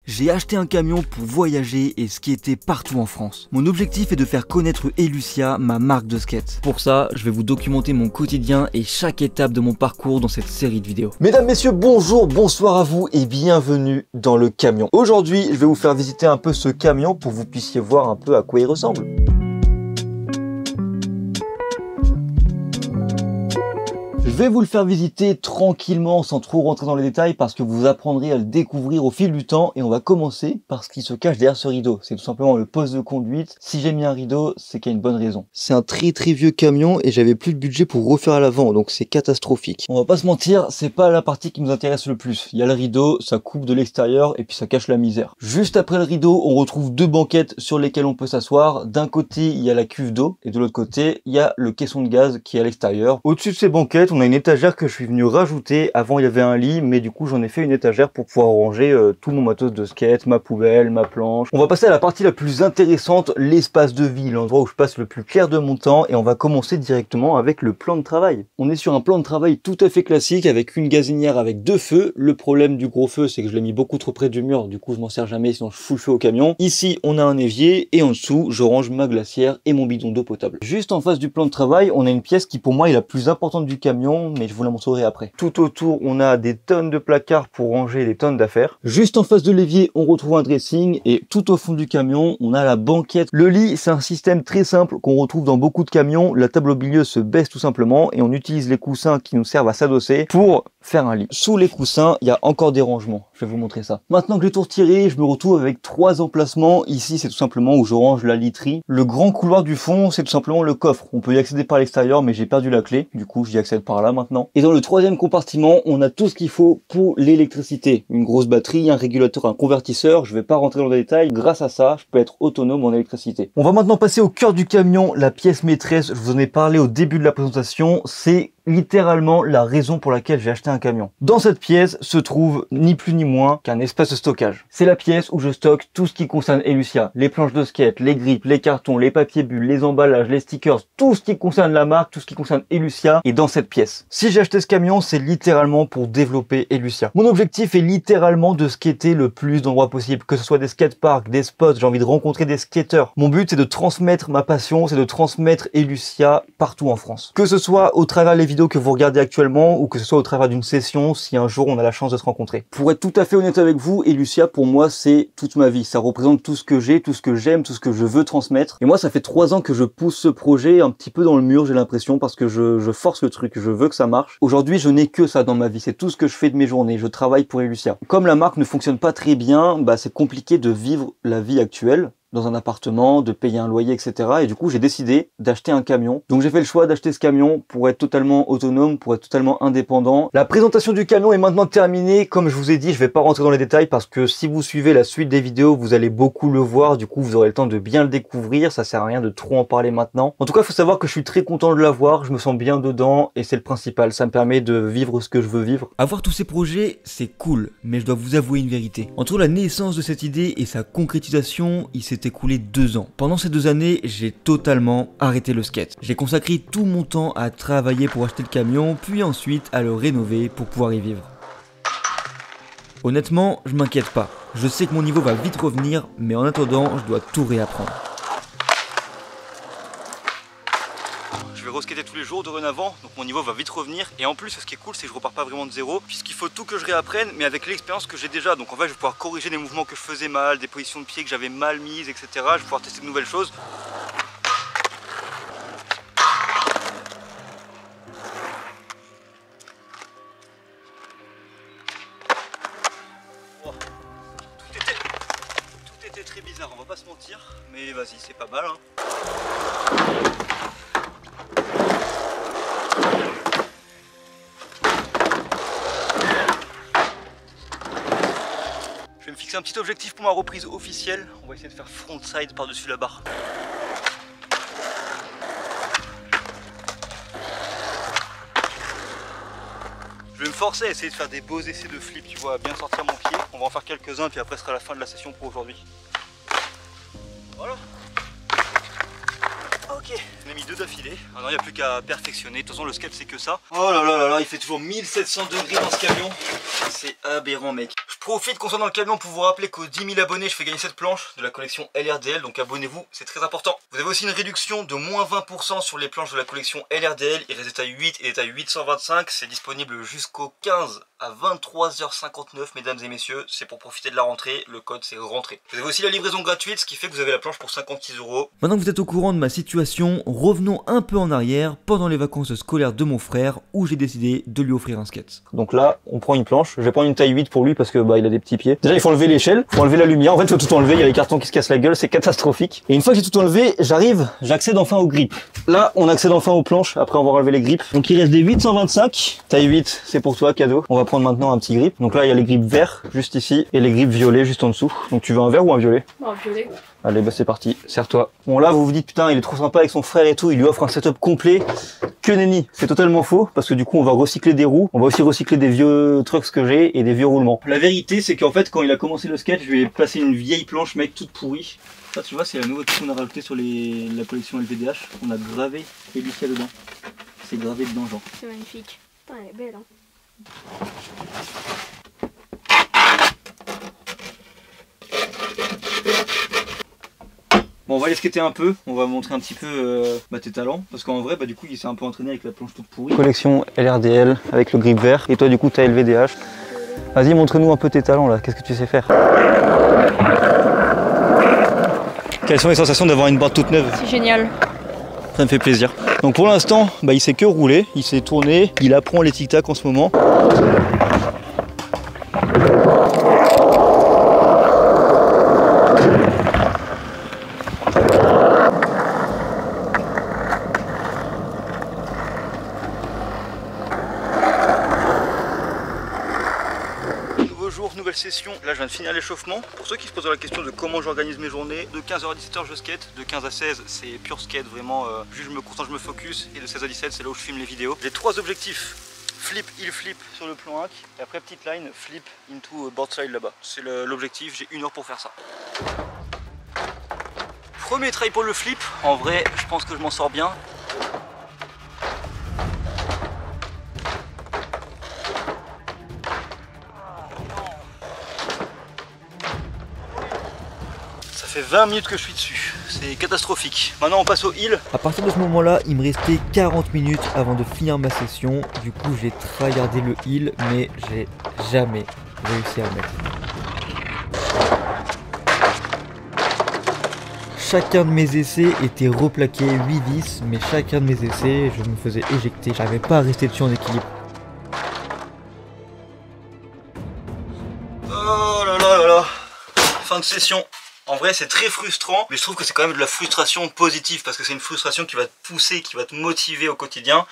J'ai acheté un camion pour voyager et skater partout en France. Mon objectif est de faire connaître Elucia, ma marque de skate. Pour ça, je vais vous documenter mon quotidien et chaque étape de mon parcours dans cette série de vidéos. Mesdames, messieurs, bonjour, bonsoir à vous et bienvenue dans le camion. Aujourd'hui, je vais vous faire visiter un peu ce camion pour que vous puissiez voir un peu à quoi il ressemble. Je vais vous le faire visiter tranquillement sans trop rentrer dans les détails parce que vous apprendrez à le découvrir au fil du temps et on va commencer par ce qui se cache derrière ce rideau. C'est tout simplement le poste de conduite. Si j'ai mis un rideau, c'est qu'il y a une bonne raison. C'est un très vieux camion et j'avais plus de budget pour refaire à l'avant, donc c'est catastrophique. On va pas se mentir, c'est pas la partie qui nous intéresse le plus. Il y a le rideau, ça coupe de l'extérieur et puis ça cache la misère. Juste après le rideau, on retrouve deux banquettes sur lesquelles on peut s'asseoir. D'un côté, il y a la cuve d'eau et de l'autre côté, il y a le caisson de gaz qui est à l'extérieur. Au-dessus de ces banquettes, on a une étagère que je suis venu rajouter. Avant il y avait un lit, mais du coup j'en ai fait une étagère pour pouvoir ranger tout mon matos de skate, ma poubelle, ma planche. On va passer à la partie la plus intéressante, l'espace de vie, l'endroit où je passe le plus clair de mon temps, et on va commencer directement avec le plan de travail. On est sur un plan de travail tout à fait classique avec une gazinière avec deux feux. Le problème du gros feu, c'est que je l'ai mis beaucoup trop près du mur, du coup je m'en sers jamais, sinon je fous le feu au camion. Ici on a un évier et en dessous je range ma glacière et mon bidon d'eau potable. Juste en face du plan de travail, on a une pièce qui pour moi est la plus importante du camion, mais je vous la montrerai après. Tout autour, on a des tonnes de placards pour ranger des tonnes d'affaires. Juste en face de l'évier, on retrouve un dressing et tout au fond du camion, on a la banquette. Le lit, c'est un système très simple qu'on retrouve dans beaucoup de camions. La table au milieu se baisse tout simplement et on utilise les coussins qui nous servent à s'adosser pour faire un lit. Sous les coussins, il y a encore des rangements. Je vais vous montrer ça. Maintenant que j'ai tout retiré, je me retrouve avec trois emplacements. Ici, c'est tout simplement où je range la literie. Le grand couloir du fond, c'est tout simplement le coffre. On peut y accéder par l'extérieur, mais j'ai perdu la clé. Du coup, j'y accède par là maintenant. Et dans le troisième compartiment, on a tout ce qu'il faut pour l'électricité. Une grosse batterie, un régulateur, un convertisseur. Je vais pas rentrer dans les détails. Grâce à ça, je peux être autonome en électricité. On va maintenant passer au cœur du camion, la pièce maîtresse. Je vous en ai parlé au début de la présentation. C'est littéralement la raison pour laquelle j'ai acheté un camion. Dans cette pièce se trouve ni plus ni moins qu'un espace de stockage. C'est la pièce où je stocke tout ce qui concerne Elucia. Les planches de skate, les grippes, les cartons, les papiers bulles, les emballages, les stickers, tout ce qui concerne la marque, tout ce qui concerne Elucia est dans cette pièce. Si j'ai acheté ce camion, c'est littéralement pour développer Elucia. Mon objectif est littéralement de skater le plus d'endroits possible, que ce soit des skateparks, des spots, j'ai envie de rencontrer des skateurs. Mon but c'est de transmettre ma passion, c'est de transmettre Elucia partout en France. Que ce soit au travers des vidéos que vous regardez actuellement ou que ce soit au travers d'une session si un jour on a la chance de se rencontrer. Pour être tout à fait honnête avec vous, Elucia pour moi c'est toute ma vie, ça représente tout ce que j'ai, tout ce que j'aime, tout ce que je veux transmettre. Et moi ça fait 3 ans que je pousse ce projet un petit peu dans le mur, j'ai l'impression, parce que je force le truc, je veux que ça marche. Aujourd'hui je n'ai que ça dans ma vie, c'est tout ce que je fais de mes journées, je travaille pour Elucia. Comme la marque ne fonctionne pas très bien, c'est compliqué de vivre la vie actuelle dans un appartement, de payer un loyer, etc. Et du coup, j'ai décidé d'acheter un camion. Donc j'ai fait le choix d'acheter ce camion pour être totalement autonome, pour être totalement indépendant. La présentation du camion est maintenant terminée. Comme je vous ai dit, je vais pas rentrer dans les détails parce que si vous suivez la suite des vidéos, vous allez beaucoup le voir. Du coup, vous aurez le temps de bien le découvrir. Ça sert à rien de trop en parler maintenant. En tout cas, il faut savoir que je suis très content de l'avoir. Je me sens bien dedans et c'est le principal. Ça me permet de vivre ce que je veux vivre. Avoir tous ces projets, c'est cool. Mais je dois vous avouer une vérité. Entre la naissance de cette idée et sa concrétisation, il s'est écoulé 2 ans. Pendant ces 2 années, j'ai totalement arrêté le skate. J'ai consacré tout mon temps à travailler pour acheter le camion, puis ensuite à le rénover pour pouvoir y vivre. Honnêtement, je m'inquiète pas. Je sais que mon niveau va vite revenir, mais en attendant, je dois tout réapprendre. Je vais reskater tous les jours dorénavant, donc mon niveau va vite revenir. Et en plus, ce qui est cool, c'est que je repars pas vraiment de zéro, puisqu'il faut tout que je réapprenne, mais avec l'expérience que j'ai déjà. Donc en fait, je vais pouvoir corriger des mouvements que je faisais mal, des positions de pied que j'avais mal mises, etc. Je vais pouvoir tester de nouvelles choses. Tout était très bizarre, on va pas se mentir, mais vas-y, c'est pas mal, hein. Je vais me fixer un petit objectif pour ma reprise officielle. On va essayer de faire frontside par-dessus la barre. Je vais me forcer à essayer de faire des beaux essais de flip, tu vois, à bien sortir mon pied. On va en faire quelques-uns, puis après ce sera la fin de la session pour aujourd'hui. Voilà. Ok, j'en ai mis 2 d'affilée. Maintenant il n'y a plus qu'à perfectionner. De toute façon le skate c'est que ça. Oh là là là là, il fait toujours 1700 degrés dans ce camion. C'est aberrant mec. Je profite qu'on soit dans le camion pour vous rappeler qu'aux 10 000 abonnés, je fais gagner cette planche de la collection LRDL, donc abonnez-vous, c'est très important. Vous avez aussi une réduction de moins 20% sur les planches de la collection LRDL, il reste des tailles 8 et des tailles 825, c'est disponible jusqu'au 15 à 23h59, mesdames et messieurs, c'est pour profiter de la rentrée, le code c'est rentrée. Vous avez aussi la livraison gratuite, ce qui fait que vous avez la planche pour 56 €. Maintenant que vous êtes au courant de ma situation, revenons un peu en arrière pendant les vacances scolaires de mon frère où j'ai décidé de lui offrir un skate. Donc là, on prend une planche, je vais prendre une taille 8 pour lui parce que bah il a des petits pieds. Déjà il faut enlever l'échelle, il faut enlever la lumière, en fait il faut tout enlever, il y a les cartons qui se cassent la gueule, c'est catastrophique. Et une fois que j'ai tout enlevé, j'accède enfin aux grippes. Là, on accède enfin aux planches après avoir enlevé les grippes. Donc il reste des 825, taille 8, c'est pour toi, cadeau. On va prendre maintenant un petit grip. Donc là il y a les grippes verts juste ici et les grippes violets juste en dessous. Donc tu veux un vert ou un violet? Un violet. Allez bah c'est parti, serre-toi. Bon là vous vous dites putain il est trop sympa avec son frère et tout, il lui offre un setup complet. Que nenni, c'est totalement faux parce que du coup on va recycler des roues, on va aussi recycler des vieux trucks que j'ai et des vieux roulements. La vérité c'est qu'en fait quand il a commencé le skate, je lui ai placé une vieille planche mec toute pourrie. Ça tu vois c'est la nouveauté qu'on a rajouté sur la collection LVDH, on a gravé Felicia dedans. C'est gravé dedans genre. C'est magnifique. Putain, elle est belle hein. Bon on va aller skater un peu, on va montrer un petit peu tes talents, parce qu'en vrai du coup il s'est un peu entraîné avec la planche toute pourrie. Collection LRDL avec le grip vert, et toi du coup t'as LVDH. Vas-y montre-nous un peu tes talents là, qu'est-ce que tu sais faire? Quelles sont les sensations d'avoir une board toute neuve? C'est génial. Ça me fait plaisir. Donc pour l'instant il sait que rouler, il sait tourner, il apprend les tic-tac en ce moment. Nouvelle session, là je viens de finir l'échauffement. Pour ceux qui se posent la question de comment j'organise mes journées, de 15h à 17h je skate, de 15 à 16 c'est pure skate vraiment, juste je me concentre, je me focus, et de 16 à 17 c'est là où je filme les vidéos. J'ai 3 objectifs, flip, heel flip sur le plan 1, et après petite line, flip into board slide là-bas. C'est l'objectif, j'ai 1 heure pour faire ça. Premier try pour le flip, en vrai je pense que je m'en sors bien. Ça fait 20 minutes que je suis dessus, c'est catastrophique. Maintenant on passe au heel. À partir de ce moment-là, il me restait 40 minutes avant de finir ma session. Du coup, j'ai tryhardé le heel, mais j'ai jamais réussi à le mettre. Chacun de mes essais était replaqué 8-10, mais chacun de mes essais, je me faisais éjecter. J'arrivais pas à rester dessus en équilibre. Oh là là là là. Fin de session. En vrai c'est très frustrant, mais je trouve que c'est quand même de la frustration positive parce que c'est une frustration qui va te pousser, qui va te motiver au quotidien.